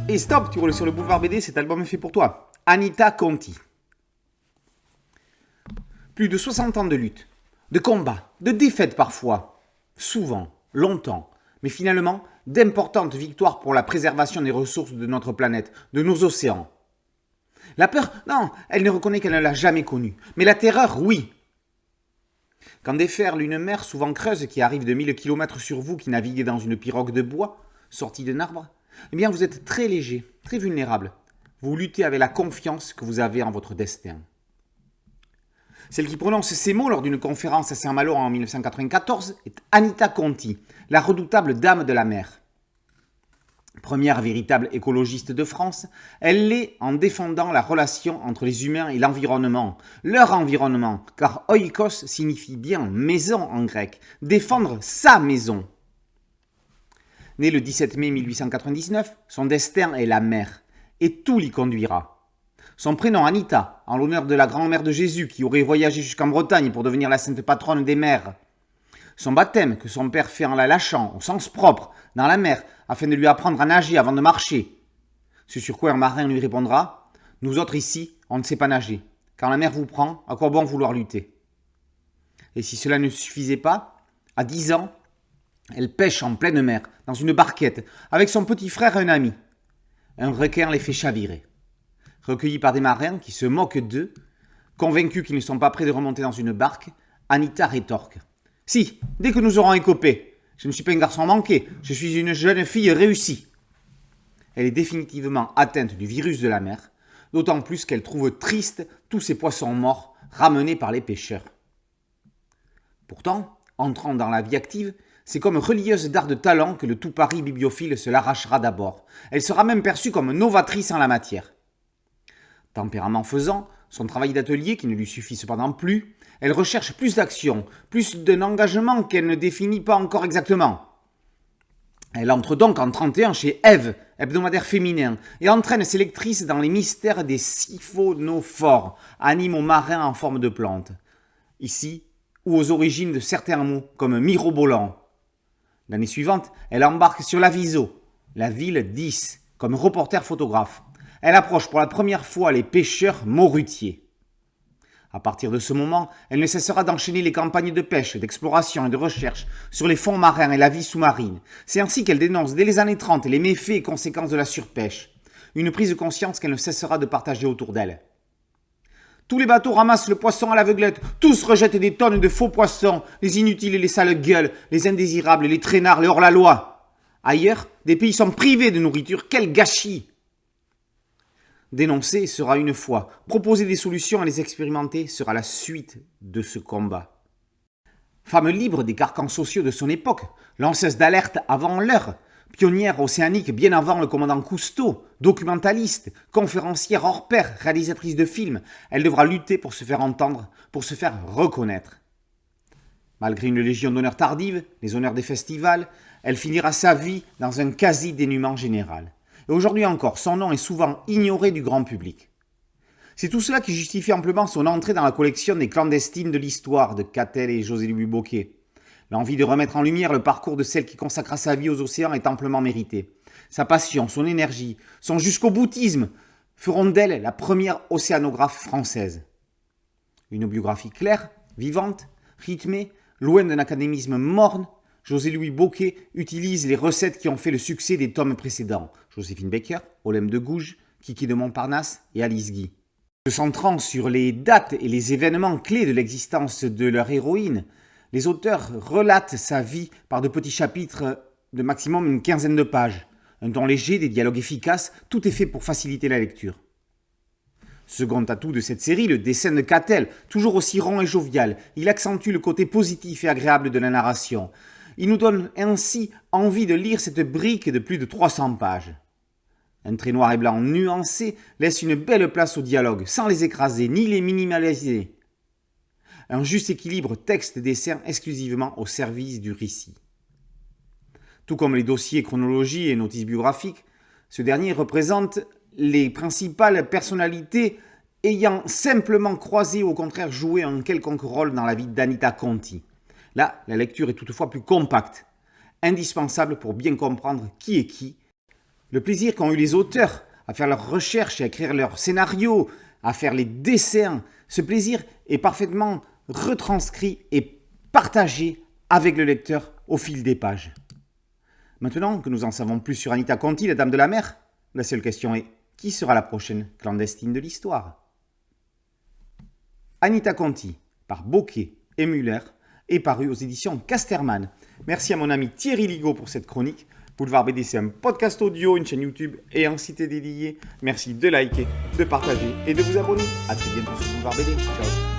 Et stop, tu roules sur le boulevard BD, cet album est fait pour toi. Anita Conti. Plus de 60 ans de lutte, de combats, de défaites parfois, souvent, longtemps, mais finalement d'importantes victoires pour la préservation des ressources de notre planète, de nos océans. La peur, non, elle ne reconnaît qu'elle ne l'a jamais connue, mais la terreur, oui. Quand déferle une mer souvent creuse qui arrive de 1000 km sur vous, qui naviguez dans une pirogue de bois, sortie d'un arbre, eh bien vous êtes très léger, très vulnérable. Vous luttez avec la confiance que vous avez en votre destin. Celle qui prononce ces mots lors d'une conférence à Saint-Malo en 1994 est Anita Conti, la redoutable dame de la mer. Première véritable écologiste de France, elle l'est en défendant la relation entre les humains et l'environnement, leur environnement, car oikos signifie bien maison en grec, défendre sa maison. Née le 17 mai 1899, son destin est la mer, et tout l'y conduira. Son prénom Anita, en l'honneur de la grand-mère de Jésus qui aurait voyagé jusqu'en Bretagne pour devenir la sainte patronne des mers. Son baptême que son père fait en la lâchant, au sens propre, dans la mer, afin de lui apprendre à nager avant de marcher. Ce sur quoi un marin lui répondra « Nous autres ici, on ne sait pas nager. Quand la mer vous prend, à quoi bon vouloir lutter ?» Et si cela ne suffisait pas, à 10 ans, elle pêche en pleine mer, dans une barquette, avec son petit frère et un ami. Un requin les fait chavirer. Recueillis par des marins qui se moquent d'eux, convaincus qu'ils ne sont pas prêts de remonter dans une barque, Anita rétorque. « Si, dès que nous aurons écopé, je ne suis pas un garçon manqué, je suis une jeune fille réussie. » Elle est définitivement atteinte du virus de la mer, d'autant plus qu'elle trouve triste tous ces poissons morts ramenés par les pêcheurs. Pourtant, entrant dans la vie active, c'est comme relieuse d'art de talent que le tout Paris bibliophile se l'arrachera d'abord. Elle sera même perçue comme novatrice en la matière. Tempérament faisant, son travail d'atelier, qui ne lui suffit cependant plus, elle recherche plus d'action, plus d'un engagement qu'elle ne définit pas encore exactement. Elle entre donc en 31 chez Ève, hebdomadaire féminin, et entraîne ses lectrices dans les mystères des siphonophores, animaux marins en forme de plantes. Ici, ou aux origines de certains mots, comme mirobolant. L'année suivante, elle embarque sur l'Aviso, la ville 10, comme reporter photographe. Elle approche pour la première fois les pêcheurs morutiers. À partir de ce moment, elle ne cessera d'enchaîner les campagnes de pêche, d'exploration et de recherche sur les fonds marins et la vie sous-marine. C'est ainsi qu'elle dénonce dès les années 30 les méfaits et conséquences de la surpêche. Une prise de conscience qu'elle ne cessera de partager autour d'elle. Tous les bateaux ramassent le poisson à l'aveuglette, tous rejettent des tonnes de faux poissons, les inutiles et les sales gueules, les indésirables, les traînards, les hors-la-loi. Ailleurs, des pays sont privés de nourriture, quel gâchis! Dénoncer sera une fois, proposer des solutions et les expérimenter sera la suite de ce combat. Femme libre des carcans sociaux de son époque, lanceuse d'alerte avant l'heure, pionnière océanique bien avant le commandant Cousteau, documentaliste, conférencière hors pair, réalisatrice de films, elle devra lutter pour se faire entendre, pour se faire reconnaître. Malgré une légion d'honneur tardive, les honneurs des festivals, elle finira sa vie dans un quasi-dénuement général. Et aujourd'hui encore, son nom est souvent ignoré du grand public. C'est tout cela qui justifie amplement son entrée dans la collection des clandestines de l'histoire de Catel et José-Louis Bocquet. L'envie de remettre en lumière le parcours de celle qui consacra sa vie aux océans est amplement méritée. Sa passion, son énergie, son jusqu'au-boutisme feront d'elle la première océanographe française. Une biographie claire, vivante, rythmée, loin d'un académisme morne, José-Louis Bocquet utilise les recettes qui ont fait le succès des tomes précédents. Joséphine Baker, Olympe de Gouges, Kiki de Montparnasse et Alice Guy. Se centrant sur les dates et les événements clés de l'existence de leur héroïne, les auteurs relatent sa vie par de petits chapitres de maximum une quinzaine de pages. Un ton léger, des dialogues efficaces, tout est fait pour faciliter la lecture. Second atout de cette série, le dessin de Catel, toujours aussi rond et jovial. Il accentue le côté positif et agréable de la narration. Il nous donne ainsi envie de lire cette brique de plus de 300 pages. Un trait noir et blanc nuancé laisse une belle place aux dialogues, sans les écraser ni les minimaliser. Un juste équilibre texte et dessin exclusivement au service du récit. Tout comme les dossiers chronologie et notices biographiques, ce dernier représente les principales personnalités ayant simplement croisé ou au contraire joué un quelconque rôle dans la vie d'Anita Conti. Là, la lecture est toutefois plus compacte, indispensable pour bien comprendre qui est qui, Le plaisir qu'ont eu les auteurs à faire leurs recherches et à écrire leurs scénarios, à faire les dessins, ce plaisir est parfaitement retranscrit et partagé avec le lecteur au fil des pages. Maintenant que nous en savons plus sur Anita Conti, la Dame de la Mer, la seule question est, qui sera la prochaine clandestine de l'histoire ? Anita Conti, par Bocquet et Muller, est paru aux éditions Casterman. Merci à mon ami Thierry Ligaud pour cette chronique. Boulevard BD, c'est un podcast audio, une chaîne YouTube et un site dédié. Merci de liker, de partager et de vous abonner. A très bientôt sur Boulevard BD. Ciao.